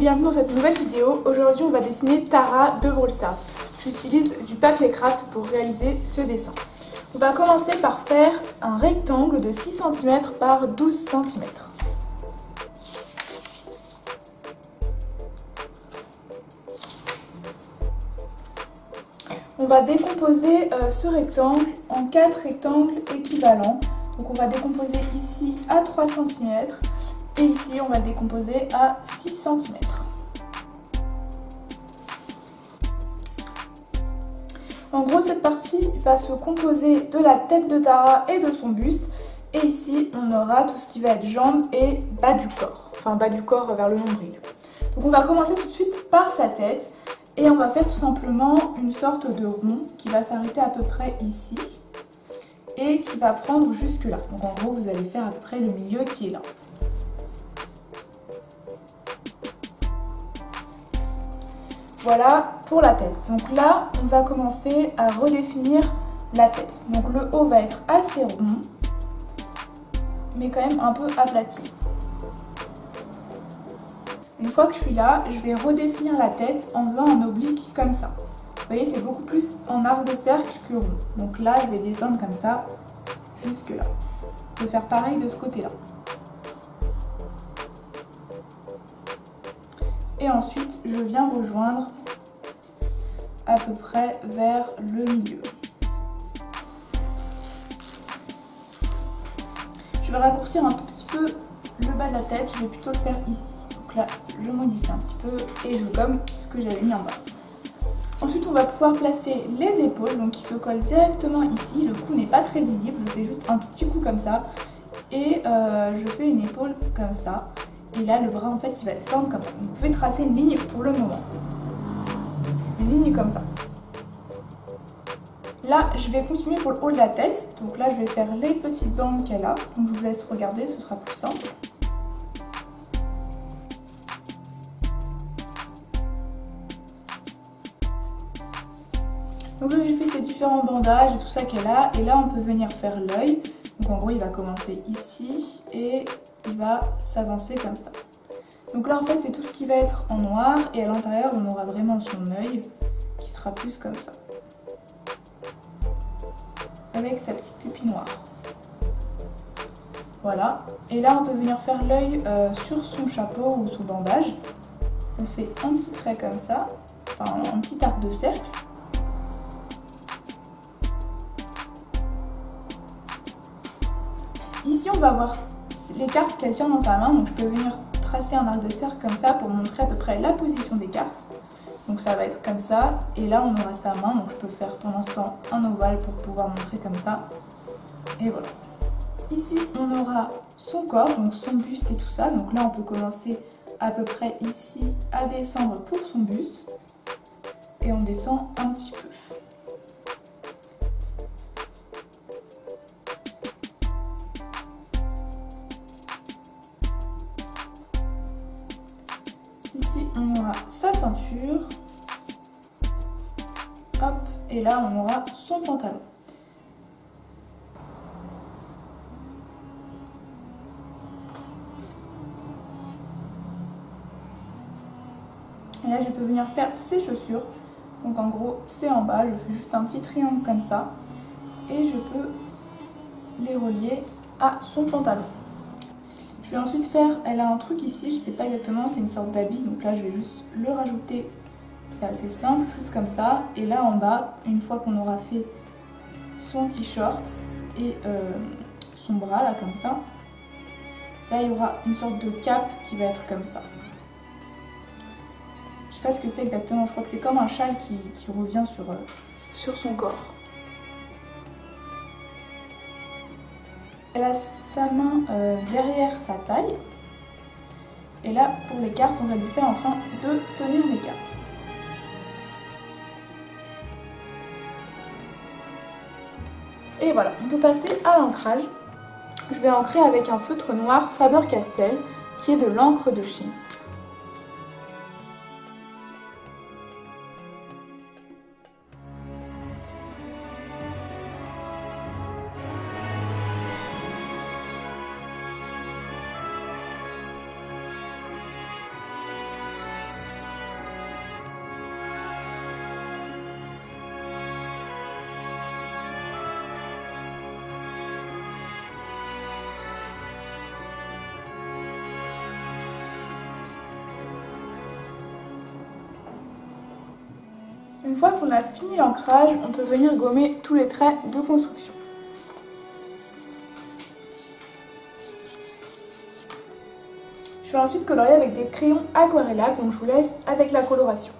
bienvenue dans cette nouvelle vidéo. Aujourd'hui on va dessiner Tara de Brawl Stars. J'utilise du papier craft pour réaliser ce dessin. On va commencer par faire un rectangle de 6 cm par 12 cm. On va décomposer ce rectangle en 4 rectangles équivalents. Donc on va décomposer ici à 3 cm et ici on va décomposer à 6 cm. En gros, cette partie va se composer de la tête de Tara et de son buste. Et ici, on aura tout ce qui va être jambes et bas du corps. Enfin, bas du corps vers le nombril. Donc on va commencer tout de suite par sa tête. Et on va faire tout simplement une sorte de rond qui va s'arrêter à peu près ici. Et qui va prendre jusque là. Donc en gros, vous allez faire à peu près le milieu qui est là. Voilà pour la tête. Donc là, on va commencer à redéfinir la tête. Donc le haut va être assez rond, mais quand même un peu aplati. Une fois que je suis là, je vais redéfinir la tête en faisant un oblique comme ça. Vous voyez, c'est beaucoup plus en arc de cercle que rond. Donc là, je vais descendre comme ça, jusque là. Je vais faire pareil de ce côté-là. Et ensuite, je viens rejoindre à peu près vers le milieu. Je vais raccourcir un tout petit peu le bas de la tête, je vais plutôt le faire ici. Donc là, je modifie un petit peu et je gomme ce que j'avais mis en bas. Ensuite, on va pouvoir placer les épaules, donc qui se collent directement ici. Le cou n'est pas très visible, je fais juste un tout petit coup comme ça. Et je fais une épaule comme ça. Et là, le bras, en fait, il va descendre comme ça. Vous pouvez tracer une ligne pour le moment. Une ligne comme ça. Là, je vais continuer pour le haut de la tête. Donc là, je vais faire les petites bandes qu'elle a. Donc je vous laisse regarder, ce sera plus simple. Donc là, j'ai fait ces différents bandages et tout ça qu'elle a. Et là, on peut venir faire l'œil. Donc en gros, il va commencer ici et il va s'avancer comme ça. Donc là, en fait, c'est tout ce qui va être en noir. Et à l'intérieur, on aura vraiment son œil qui sera plus comme ça. Avec sa petite pupille noire. Voilà. Et là, on peut venir faire l'œil sur son chapeau ou son bandage. On fait un petit trait comme ça. Enfin, un petit arc de cercle. Ici, on va voir les cartes qu'elle tient dans sa main. Donc, je peux venir tracer un arc de cercle comme ça pour montrer à peu près la position des cartes. Donc, ça va être comme ça. Et là, on aura sa main. Donc, je peux faire pour l'instant un ovale pour pouvoir montrer comme ça. Et voilà. Ici, on aura son corps, donc son buste et tout ça. Donc là, on peut commencer à peu près ici à descendre pour son buste. Et on descend un petit peu. Ici, on aura sa ceinture. Hop, et là, on aura son pantalon. Et là, je peux venir faire ses chaussures. Donc en gros, c'est en bas. Je fais juste un petit triangle comme ça. Et je peux les relier à son pantalon. Je vais ensuite faire, elle a un truc ici, je sais pas exactement, c'est une sorte d'habit. Donc là, je vais juste le rajouter. C'est assez simple, juste comme ça. Et là, en bas, une fois qu'on aura fait son t-shirt et son bras, là, comme ça. Là, il y aura une sorte de cape qui va être comme ça. Je sais pas ce que c'est exactement, je crois que c'est comme un châle qui revient sur son corps. Elle a sa main derrière sa taille. Et là, pour les cartes, on va lui faire en train de tenir les cartes. Et voilà, on peut passer à l'ancrage. Je vais ancrer avec un feutre noir Faber-Castell qui est de l'encre de Chine. fois qu'on a fini l'ancrage, on peut venir gommer tous les traits de construction. Je vais ensuite colorier avec des crayons aquarellables, donc je vous laisse avec la coloration.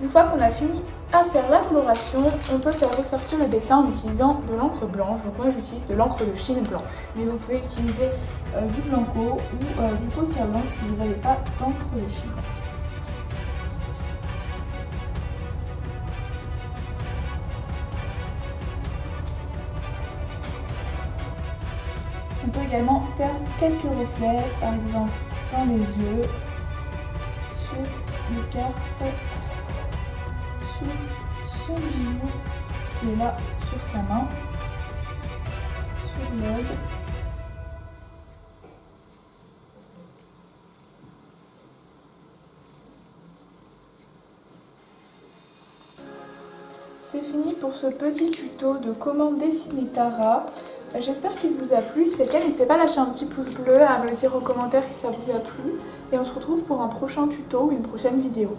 Une fois qu'on a fini à faire la coloration, on peut faire ressortir le dessin en utilisant de l'encre blanche. Donc moi j'utilise de l'encre de Chine blanche, mais vous pouvez utiliser du Blanco ou du Posca blanc si vous n'avez pas d'encre de Chine. On peut également faire quelques reflets, par exemple dans les yeux, sur le carte, sur son bijou qui est là sur sa main, sur l'œil. C'est fini pour ce petit tuto de comment dessiner Tara. J'espère qu'il vous a plu. Si c'est le cas, n'hésitez pas à lâcher un petit pouce bleu, à me le dire en commentaire si ça vous a plu. Et on se retrouve pour un prochain tuto ou une prochaine vidéo.